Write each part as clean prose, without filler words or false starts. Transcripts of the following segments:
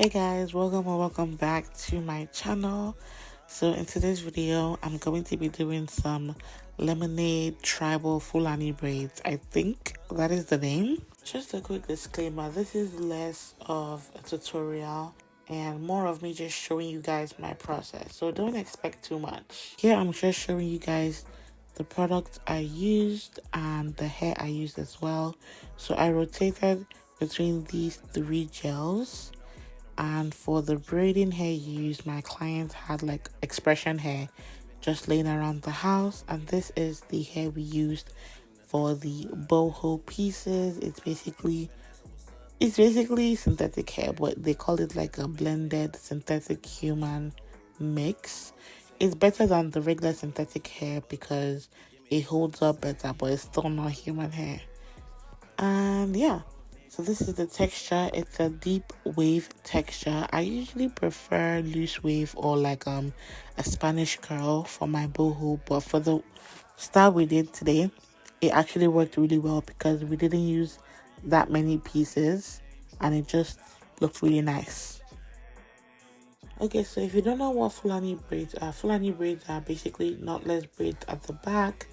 Hey guys, welcome or welcome back to my channel. So in today's video, I'm going to be doing some lemonade tribal Fulani braids. I think that is the name. Just a quick disclaimer, this is less of a tutorial and more of me just showing you guys my process. So don't expect too much. Here I'm just showing you guys the product I used and the hair I used as well. So I rotated between these three gels. And for the braiding hair used, my client had like expression hair just laying around the house, and this is the hair we used for the boho pieces. It's basically synthetic hair, but they call it like a blended synthetic human mix. It's better than the regular synthetic hair because it holds up better, but it's still not human hair. And yeah, so this is the texture. It's a deep wave texture. I usually prefer loose wave or like a Spanish curl for my boho, but for the style we did today, it actually worked really well because we didn't use that many pieces and it just looked really nice. Okay, so if you don't know what Fulani braids are basically knotless braids at the back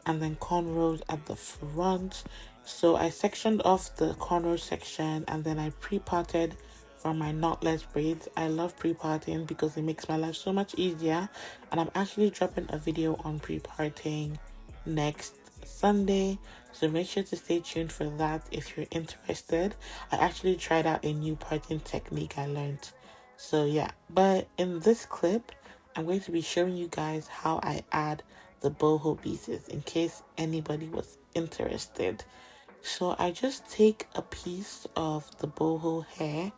and then cornrows at the front. So I sectioned off the cornrow section and then I pre-parted for my knotless braids. I love pre-parting because it makes my life so much easier, and I'm actually dropping a video on pre-parting next Sunday, so make sure to stay tuned for that if you're interested. I actually tried out a new parting technique I learned. So yeah, but in this clip, I'm going to be showing you guys how I add the boho pieces in case anybody was interested. So I just take a piece of the boho hair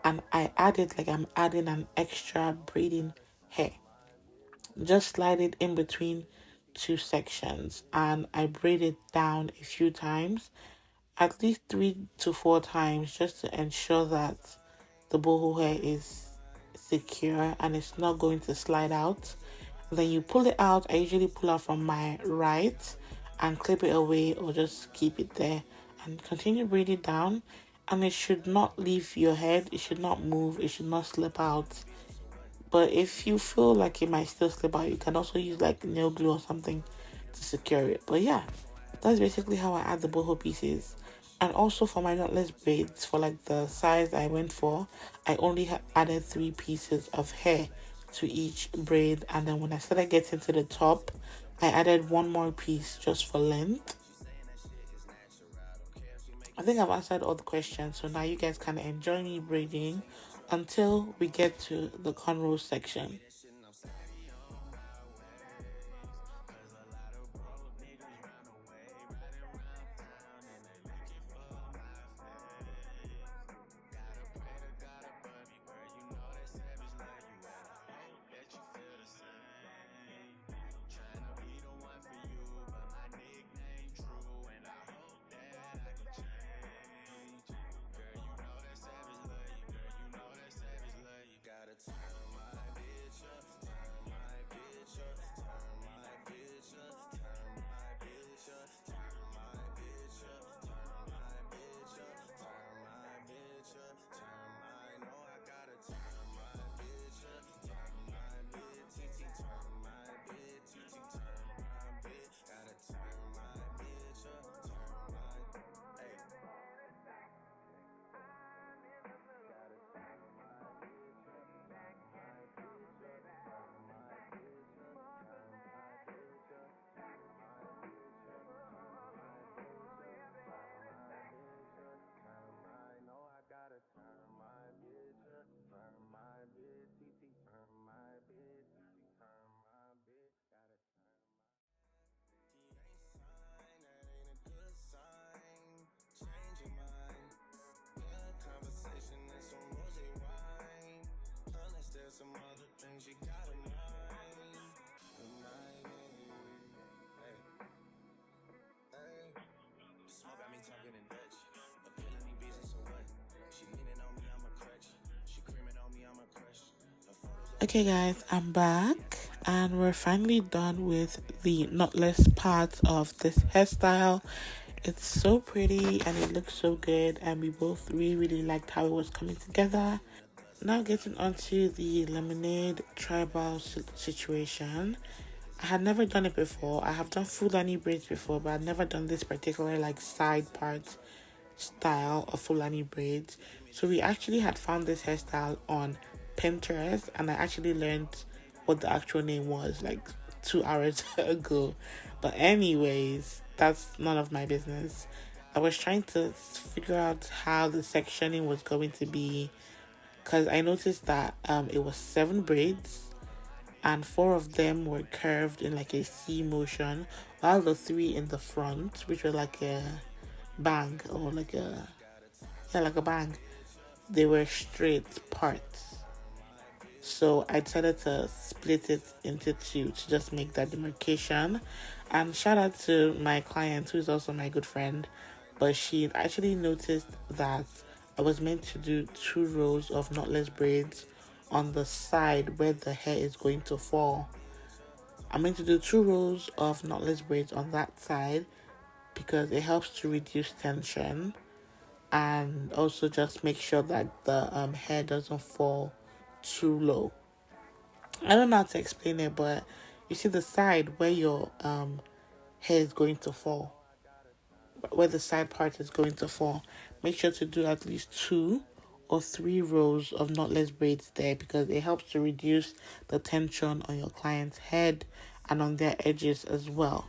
and I add it like I'm adding an extra braiding hair. Just slide it in between two sections and I braid it down a few times, at least 3 to 4 times, just to ensure that the boho hair is secure and it's not going to slide out. Then you pull it out. I usually pull out from my right and clip it away or just keep it there and continue braiding down, and it should not leave your head, it should not move, it should not slip out. But if you feel like it might still slip out, you can also use like nail glue or something to secure it. But yeah, that's basically how I add the boho pieces. And also for my knotless braids, for like the size I went for, I only added 3 pieces of hair to each braid, and then when I started getting to the top, I added 1 more piece just for length. I think I've answered all the questions, so now you guys can enjoy me braiding until we get to the cornrow section. Okay guys, I'm back and we're finally done with the knotless part of this hairstyle. It's so pretty and it looks so good, and we both really liked how it was coming together. Now getting onto the lemonade tribal situation. I had never done it before. I have done Fulani braids before, but I've never done this particular like side part style of Fulani braids. So we actually had found this hairstyle on Pinterest, and I actually learned what the actual name was like 2 hours ago. But anyways, that's none of my business. I was trying to figure out how the sectioning was going to be, because I noticed that it was 7 braids and 4 of them were curved in like a C motion, while the 3 in the front, which were like a bang or like a like a bang, they were straight parts. So I decided to split it into 2 to just make that demarcation. And shout out to my client, who is also my good friend, but she actually noticed that I was meant to do 2 rows of knotless braids on the side where the hair is going to fall. I'm going to do 2 rows of knotless braids on that side because it helps to reduce tension and also just make sure that the hair doesn't fall too low. I don't know how to explain it, but you see the side where your hair is going to fall, where the side part is going to fall. Make sure to do at least 2 or 3 rows of knotless braids there because it helps to reduce the tension on your client's head and on their edges as well.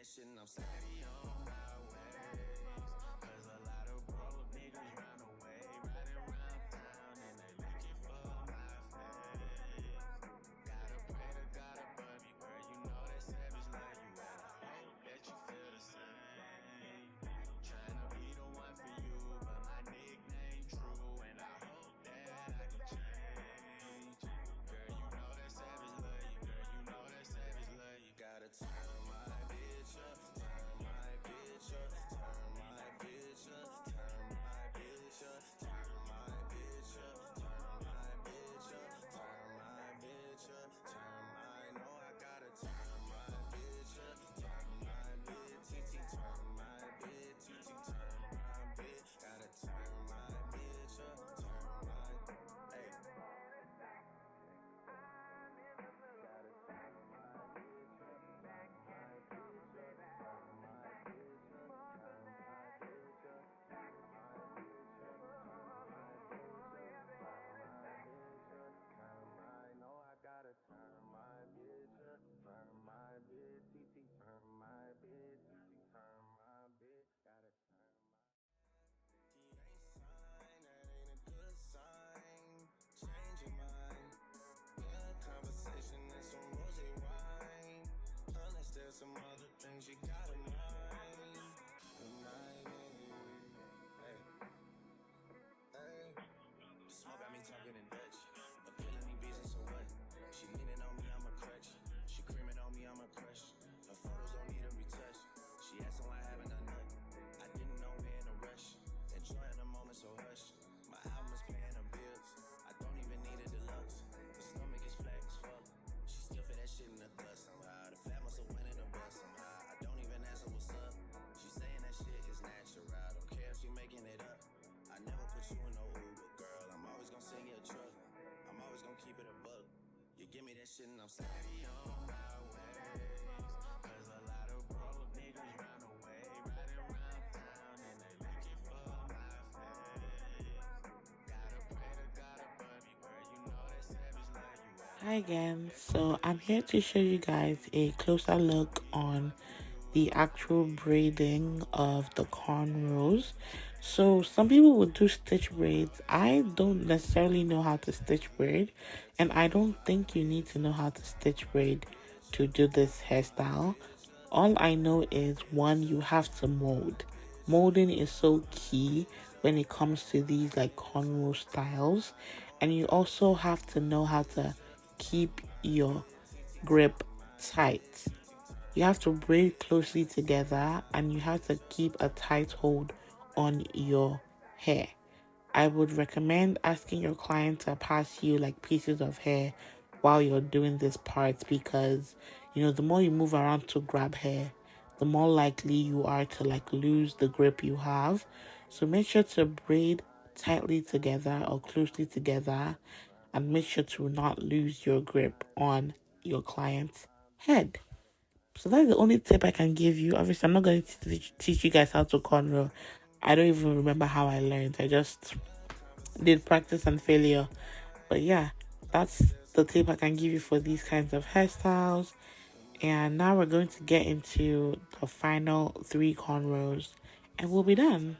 Shit and I'm steady on my way. Cause a lot of broke niggas run away. Riding around town and they looking for my face. Gotta pray to God above me, girl. You know that savage love you, and I hope that you feel the same. Tryna be the one for you, but my nickname true, and I hope that I can change. Girl, you know that savage love you, girl. You know that savage love you. Gotta turn my bitch up, turn my bitch up, turn my bitch up, turn my bitch up, turn my bitch up, turn my bitch up, turn my bitch up, turn my, know I gotta turn my bitch up, turn my bitch, TT, turn my bitch, TT, turn my bitch, gotta turn my bitch up, turn my, hey. Some other things you gotta mind. Hey, hey. Smoke got me talking in Dutch. Appealing me business, so what? She leaning on me, I'm a crutch. She creaming on me, I'm a crush. Her photos don't need a retouch. She asking why I haven't done nothing. I didn't know we're in a rush. Enjoying the moment, so hush. My album is paying her bills. I don't even need a deluxe. The stomach is flat as fuck. She still fit that shit in the dust somehow. The fat must have went in the bus somehow. I don't even ask her what's up. She saying that shit is natural. I don't care if she making it up. I never put you in no Uber, girl. I'm always gonna send you a truck. I'm always gonna keep it a buck. You give me that shit and I'm steady on my way. Cause a lot of broke niggas run away. Riding around town and they looking for my face. Gotta pray to God above me, girl. You know that savage love you. Hi again. So I'm here to show you guys a closer look on the actual braiding of the cornrows. So some people would do stitch braids. I don't necessarily know how to stitch braid, and I don't think you need to know how to stitch braid to do this hairstyle. All I know is one, you have to mold. Molding is so key when it comes to these like cornrow styles, and you also have to know how to keep your grip tight. You have to braid closely together and you have to keep a tight hold on your hair. I would recommend asking your client to pass you like pieces of hair while you're doing this part, because the more you move around to grab hair, the more likely you are to like lose the grip you have. So make sure to braid tightly together or closely together, and make sure to not lose your grip on your client's head. So that's the only tip I can give you. Obviously, I'm not going to teach you guys how to cornrow. I don't even remember how I learned. I just did practice and failure. But yeah, that's the tip I can give you for these kinds of hairstyles. And now we're going to get into the final 3 cornrows and we'll be done.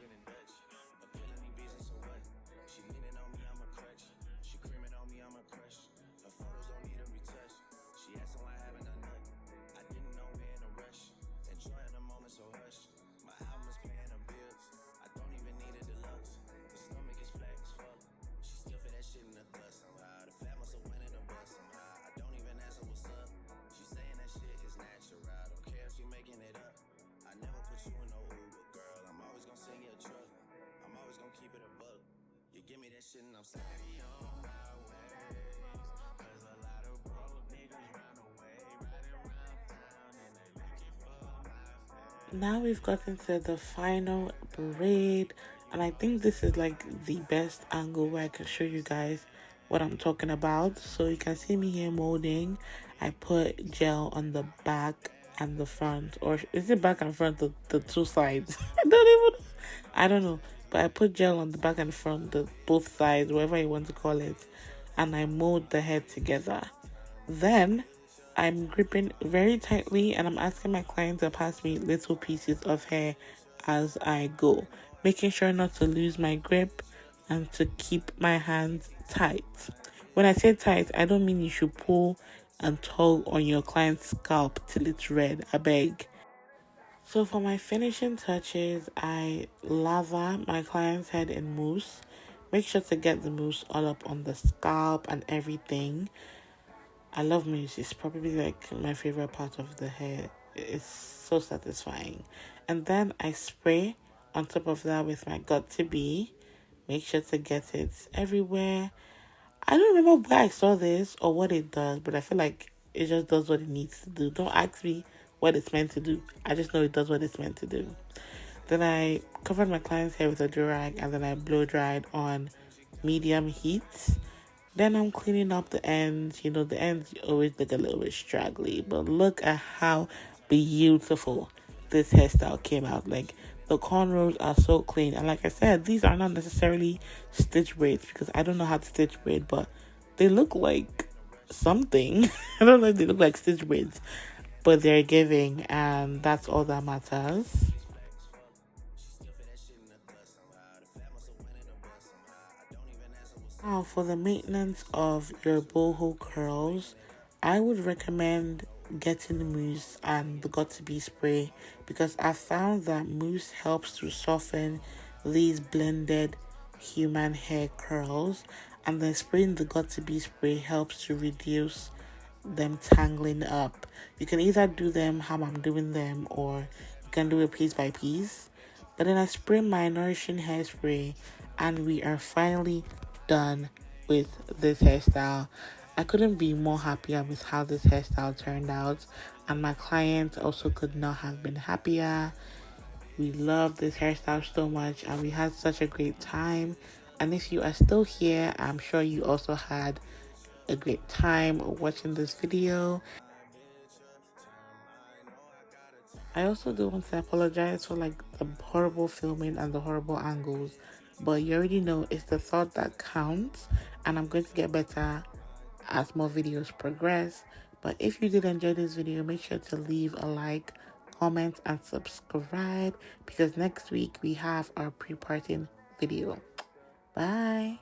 Give me that shit and I'm steady on my way. Cause a lot of broke niggas run away, riding around town and they looking for my face. Now we've gotten to the final braid, and I think this is like the best angle where I can show you guys what I'm talking about. So you can see me here molding. I put gel on the back and the front, or is it back and front, the two sides? I don't know, but I put gel on the back and front, the both sides, whatever you want to call it, and I mold the head together. Then I'm gripping very tightly and I'm asking my client to pass me little pieces of hair as I go, making sure not to lose my grip and to keep my hands tight. When I say tight, I don't mean you should pull and tug on your client's scalp till it's red. I beg. So for my finishing touches, I lather my client's head in mousse. Make sure to get the mousse all up on the scalp and everything. I love mousse. It's probably like my favorite part of the hair. It's so satisfying. And then I spray on top of that with my Got To Be. Make sure to get it everywhere. I don't remember where I saw this or what it does, but I feel like it just does what it needs to do. Don't ask me what it's meant to do. I just know it does what it's meant to do. Then I covered my client's hair with a durag and then I blow dried on medium heat. Then I'm cleaning up the ends. The ends always look a little bit straggly, but look at how beautiful this hairstyle came out. Like, the cornrows are so clean. And like I said, these are not necessarily stitch braids because I don't know how to stitch braid, but they look like something. I don't know if they look like stitch braids, but they're giving, and that's all that matters. Now, for the maintenance of your boho curls, I would recommend getting the mousse and the Got To Be spray, because I found that mousse helps to soften these blended human hair curls, and then spraying the Got To Be spray helps to reduce them tangling up. You can either do them how I'm doing them, or you can do it piece by piece. But then I spray my nourishing hairspray and we are finally done with this hairstyle. I couldn't be more happier with how this hairstyle turned out, and my client also could not have been happier. We love this hairstyle so much and we had such a great time. And if you are still here, I'm sure you also had a great time watching this video. I also do want to apologize for like the horrible filming and the horrible angles, but you already know it's the thought that counts, and I'm going to get better as more videos progress. But if you did enjoy this video, make sure to leave a like, comment, and subscribe because next week we have our pre-parting video. Bye.